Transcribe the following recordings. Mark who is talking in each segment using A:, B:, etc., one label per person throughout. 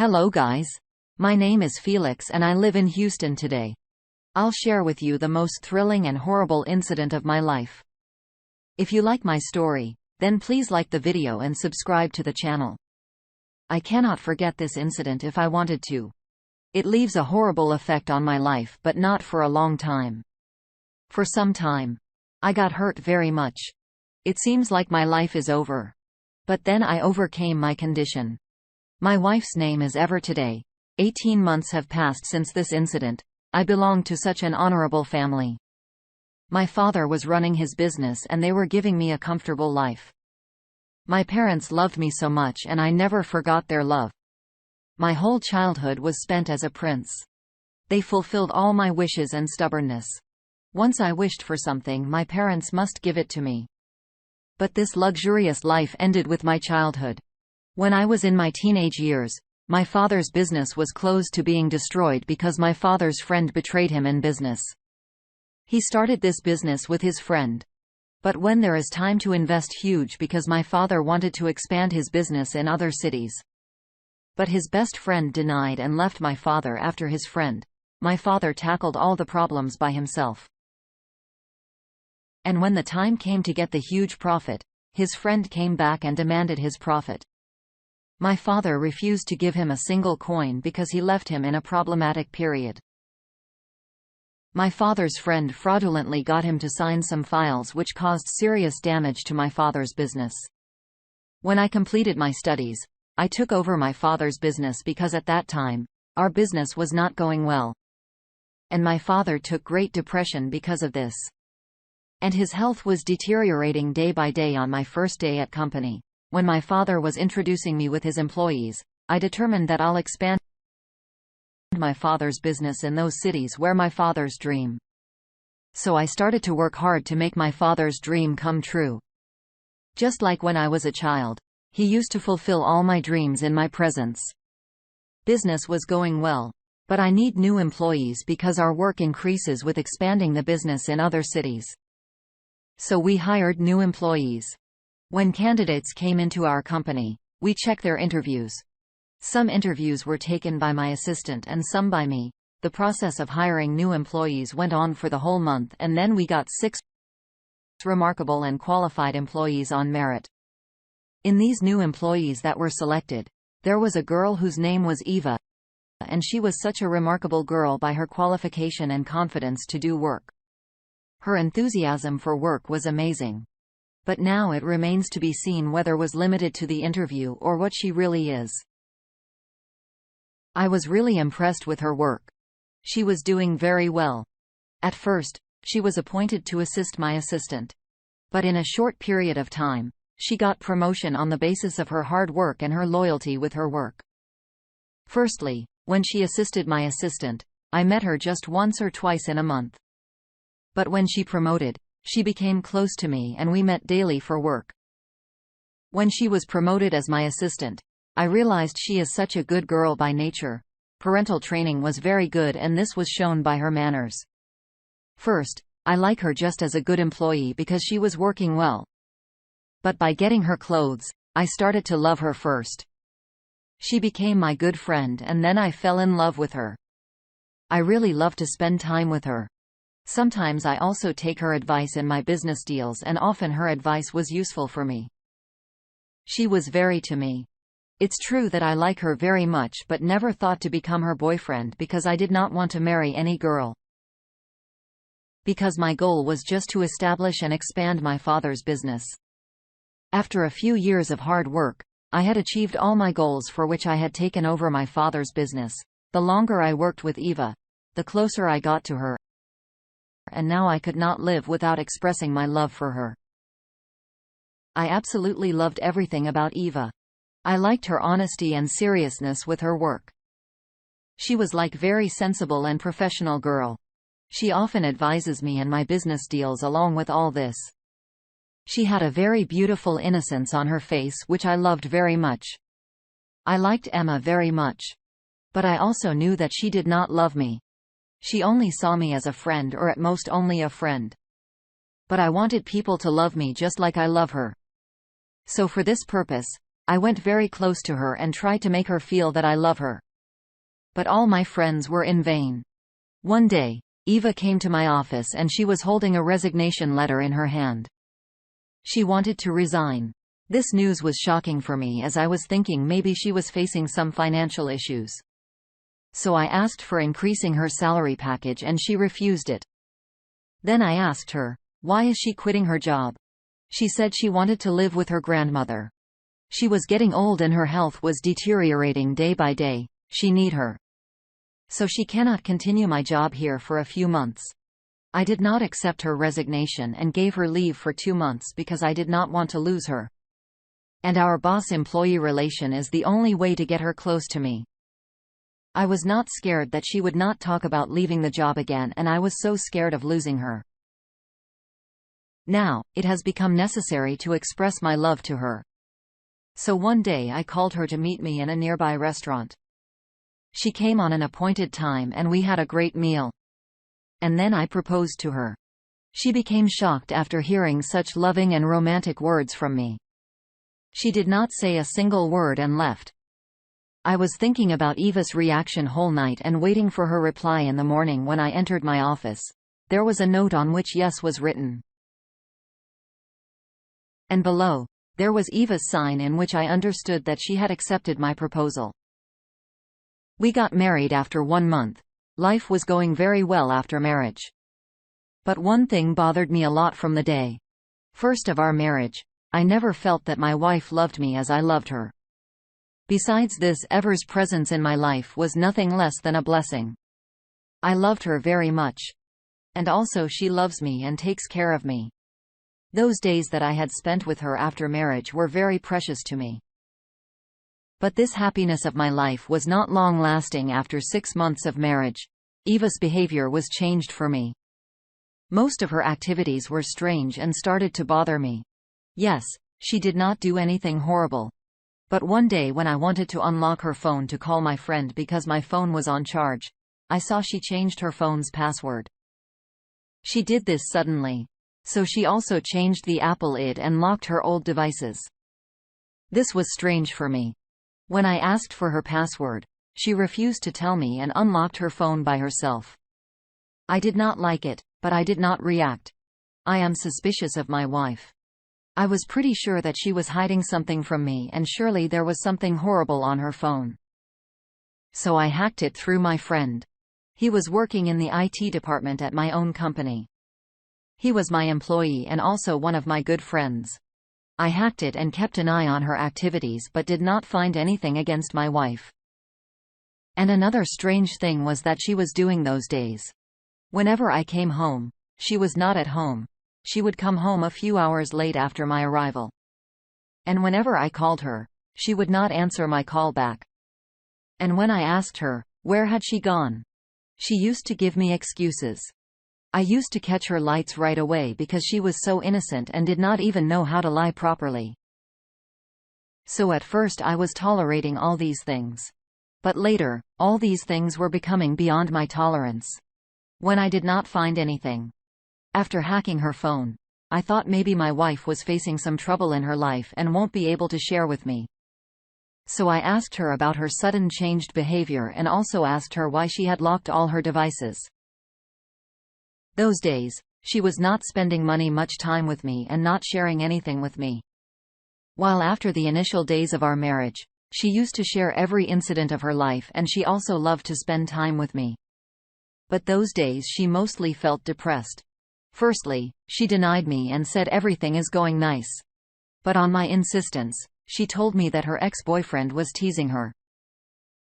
A: Hello guys. My name is Felix and I live in Houston today. I'll share with you the most thrilling and horrible incident of my life. If you like my story, then please like the video and subscribe to the channel. I cannot forget this incident if I wanted to. It leaves a horrible effect on my life, but not for a long time. For some time, I got hurt very much. It seems like my life is over. But then I overcame my condition. My wife's name is Ever today. 18 months have passed since this incident. I belong to such an honorable family. My father was running his business and they were giving me a comfortable life. My parents loved me so much and I never forgot their love. My whole childhood was spent as a prince. They fulfilled all my wishes and stubbornness. Once I wished for something, my parents must give it to me. But this luxurious life ended with my childhood. When I was in my teenage years, my father's business was close to being destroyed because my father's friend betrayed him in business. He started this business with his friend. But when there is time to invest huge because my father wanted to expand his business in other cities. But his best friend denied and left my father after his friend. My father tackled all the problems by himself. And when the time came to get the huge profit, his friend came back and demanded his profit. My father refused to give him a single coin because he left him in a problematic period. My father's friend fraudulently got him to sign some files which caused serious damage to my father's business. When I completed my studies, I took over my father's business because at that time, our business was not going well. And my father took great depression because of this. And his health was deteriorating day by day. On my first day at company, when my father was introducing me with his employees, I determined that I'll expand my father's business in those cities where my father's dream. So I started to work hard to make my father's dream come true. Just like when I was a child, he used to fulfill all my dreams in my presence. Business was going well, but I need new employees because our work increases with expanding the business in other cities. So we hired new employees. When candidates came into our company, we checked their interviews. Some interviews were taken by my assistant and some by me. The process of hiring new employees went on for the whole month, and then we got 6 remarkable and qualified employees on merit. In these new employees that were selected, there was a girl whose name was Eva, and she was such a remarkable girl by her qualification and confidence to do work. Her enthusiasm for work was amazing. But now it remains to be seen whether was limited to the interview or what she really is. I was really impressed with her work. She was doing very well. At first, she was appointed to assist my assistant. But in a short period of time, she got promotion on the basis of her hard work and her loyalty with her work. Firstly, when she assisted my assistant, I met her just once or twice in a month. But when she promoted, she became close to me and we met daily for work. When she was promoted as my assistant, I realized she is such a good girl by nature. Parental training was very good and this was shown by her manners. First, I like her just as a good employee because she was working well. But by getting her clothes, I started to love her first. She became my good friend and then I fell in love with her. I really love to spend time with her. Sometimes I also take her advice in my business deals and often her advice was useful for me. She was very to me. It's true that I like her very much but never thought to become her boyfriend because I did not want to marry any girl. Because my goal was just to establish and expand my father's business. After a few years of hard work, I had achieved all my goals for which I had taken over my father's business. The longer I worked with Eva, the closer I got to her. And now I could not live without expressing my love for her. I absolutely loved everything about Eva. I liked her honesty and seriousness with her work. She was like very sensible and professional girl. She often advises me in my business deals along with all this. She had a very beautiful innocence on her face which I loved very much. I liked Emma very much. But I also knew that she did not love me. She only saw me as a friend or at most only a friend. But I wanted people to love me just like I love her. So for this purpose, I went very close to her and tried to make her feel that I love her. But all my friends were in vain. One day, Eva came to my office and she was holding a resignation letter in her hand. She wanted to resign. This news was shocking for me as I was thinking maybe she was facing some financial issues. So I asked for increasing her salary package and she refused it. Then I asked her, why is she quitting her job? She said she wanted to live with her grandmother. She was getting old and her health was deteriorating day by day. She need her. So she cannot continue my job here for a few months. I did not accept her resignation and gave her leave for 2 months because I did not want to lose her. And our boss-employee relation is the only way to get her close to me. I was not scared that she would not talk about leaving the job again, and I was so scared of losing her. Now, it has become necessary to express my love to her. So one day I called her to meet me in a nearby restaurant. She came on an appointed time and we had a great meal. And then I proposed to her. She became shocked after hearing such loving and romantic words from me. She did not say a single word and left. I was thinking about Eva's reaction whole night and waiting for her reply. In the morning when I entered my office, there was a note on which yes was written. And below, there was Eva's sign in which I understood that she had accepted my proposal. We got married after 1 month. Life was going very well after marriage. But one thing bothered me a lot from the day first of our marriage. I never felt that my wife loved me as I loved her. Besides this, Ever's presence in my life was nothing less than a blessing. I loved her very much. And also she loves me and takes care of me. Those days that I had spent with her after marriage were very precious to me. But this happiness of my life was not long lasting. After 6 months of marriage, Eva's behavior was changed for me. Most of her activities were strange and started to bother me. Yes, she did not do anything horrible. But one day when I wanted to unlock her phone to call my friend because my phone was on charge, I saw she changed her phone's password. She did this suddenly. So she also changed the Apple ID and locked her old devices. This was strange for me. When I asked for her password, she refused to tell me and unlocked her phone by herself. I did not like it, but I did not react. I am suspicious of my wife. I was pretty sure that she was hiding something from me, and surely there was something horrible on her phone. So I hacked it through my friend. He was working in the IT department at my own company. He was my employee and also one of my good friends. I hacked it and kept an eye on her activities but did not find anything against my wife. And another strange thing was that she was doing those days. Whenever I came home, she was not at home. She would come home a few hours late after my arrival. And whenever I called her, she would not answer my call back. And when I asked her, where had she gone? She used to give me excuses. I used to catch her lights right away because she was so innocent and did not even know how to lie properly. So at first I was tolerating all these things. But later, all these things were becoming beyond my tolerance. When I did not find anything. After hacking her phone, I thought maybe my wife was facing some trouble in her life and won't be able to share with me. So I asked her about her sudden changed behavior and also asked her why she had locked all her devices. Those days, she was not spending much time with me and not sharing anything with me. While after the initial days of our marriage, she used to share every incident of her life and she also loved to spend time with me. But those days she mostly felt depressed. Firstly, she denied me and said everything is going nice. But on my insistence, she told me that her ex-boyfriend was teasing her.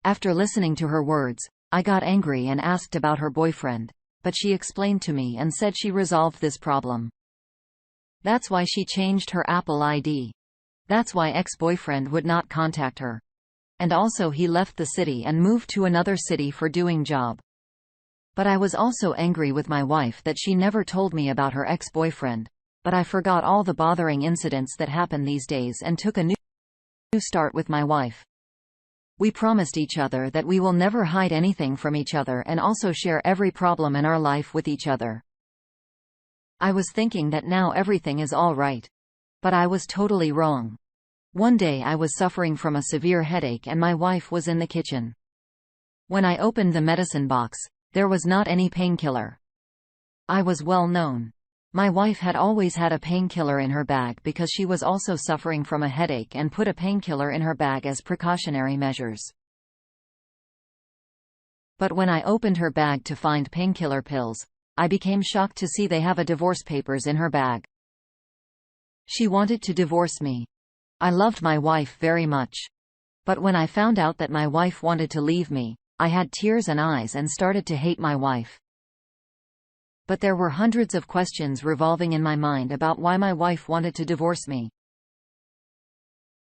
A: After listening to her words, I got angry and asked about her boyfriend. But she explained to me and said she resolved this problem. That's why she changed her Apple ID. That's why ex-boyfriend would not contact her. And also he left the city and moved to another city for doing job. But I was also angry with my wife that she never told me about her ex-boyfriend, but I forgot all the bothering incidents that happen these days and took a new start with my wife. We promised each other that we will never hide anything from each other and also share every problem in our life with each other. I was thinking that now everything is all right. But I was totally wrong. One day I was suffering from a severe headache and my wife was in the kitchen. When I opened the medicine box, there was not any painkiller. I was well known. My wife had always had a painkiller in her bag because she was also suffering from a headache and put a painkiller in her bag as precautionary measures. But when I opened her bag to find painkiller pills, I became shocked to see they have a divorce papers in her bag. She wanted to divorce me. I loved my wife very much. But when I found out that my wife wanted to leave me, I had tears in eyes and started to hate my wife. But there were hundreds of questions revolving in my mind about why my wife wanted to divorce me.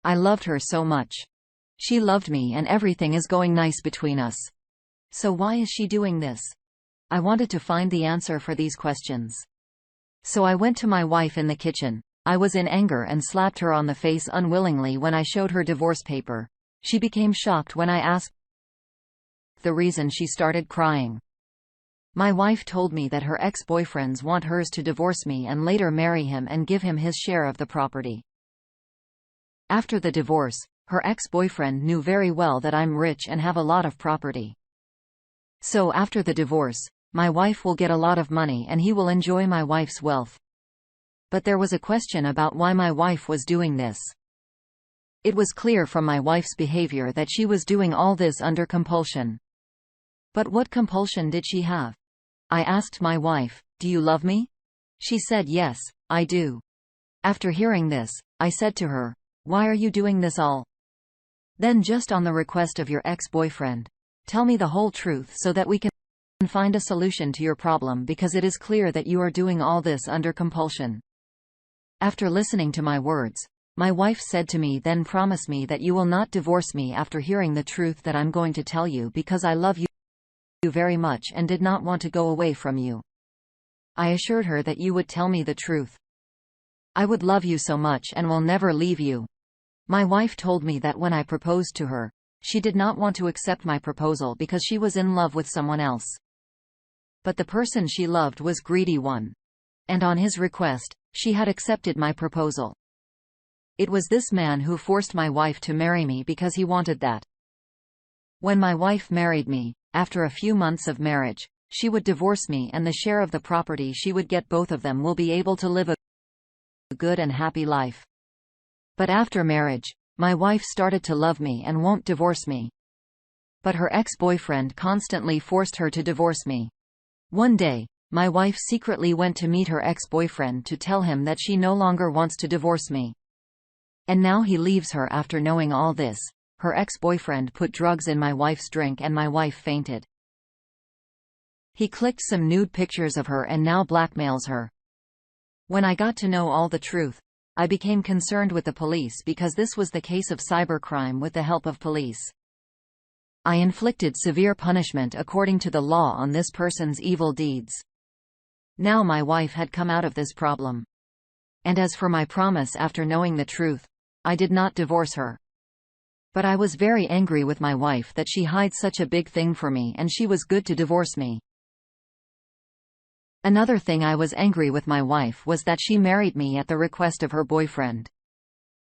A: I loved her so much. She loved me and everything is going nice between us. So why is she doing this? I wanted to find the answer for these questions. So I went to my wife in the kitchen. I was in anger and slapped her on the face unwillingly when I showed her divorce paper. She became shocked when I asked the reason. She started crying. My wife told me that her ex-boyfriends want hers to divorce me and later marry him and give him his share of the property. After the divorce, her ex-boyfriend knew very well that I'm rich and have a lot of property. So after the divorce, my wife will get a lot of money and he will enjoy my wife's wealth. But there was a question about why my wife was doing this. It was clear from my wife's behavior that she was doing all this under compulsion. But what compulsion did she have? I asked my wife, "Do you love me?" She said, "Yes, I do." After hearing this, I said to her, "Why are you doing this all?" Then just on the request of your ex-boyfriend, tell me the whole truth so that we can find a solution to your problem because it is clear that you are doing all this under compulsion. After listening to my words, my wife said to me, "Then promise me that you will not divorce me after hearing the truth that I'm going to tell you because I love you very much and did not want to go away from you." I assured her that you would tell me the truth. I would love you so much and will never leave you. My wife told me that when I proposed to her, she did not want to accept my proposal because she was in love with someone else. But the person she loved was greedy one. And on his request, she had accepted my proposal. It was this man who forced my wife to marry me because he wanted that. When my wife married me, after a few months of marriage, she would divorce me and the share of the property she would get, both of them will be able to live a good and happy life. But after marriage, my wife started to love me and won't divorce me. But her ex-boyfriend constantly forced her to divorce me. One day, my wife secretly went to meet her ex-boyfriend to tell him that she no longer wants to divorce me. And now he leaves her after knowing all this. Her ex-boyfriend put drugs in my wife's drink and my wife fainted. He clicked some nude pictures of her and now blackmails her. When I got to know all the truth, I became concerned with the police because this was the case of cybercrime with the help of police. I inflicted severe punishment according to the law on this person's evil deeds. Now my wife had come out of this problem. And as for my promise after knowing the truth, I did not divorce her. But I was very angry with my wife that she hid such a big thing for me and she was good to divorce me. Another thing I was angry with my wife was that she married me at the request of her boyfriend.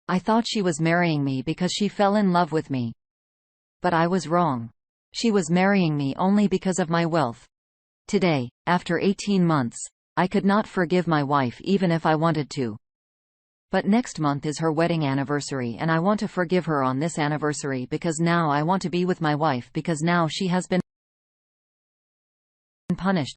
A: I thought she was marrying me because she fell in love with me. But I was wrong. She was marrying me only because of my wealth. Today, after 18 months, I could not forgive my wife even if I wanted to. But next month is her wedding anniversary and I want to forgive her on this anniversary because now I want to be with my wife because now she has been punished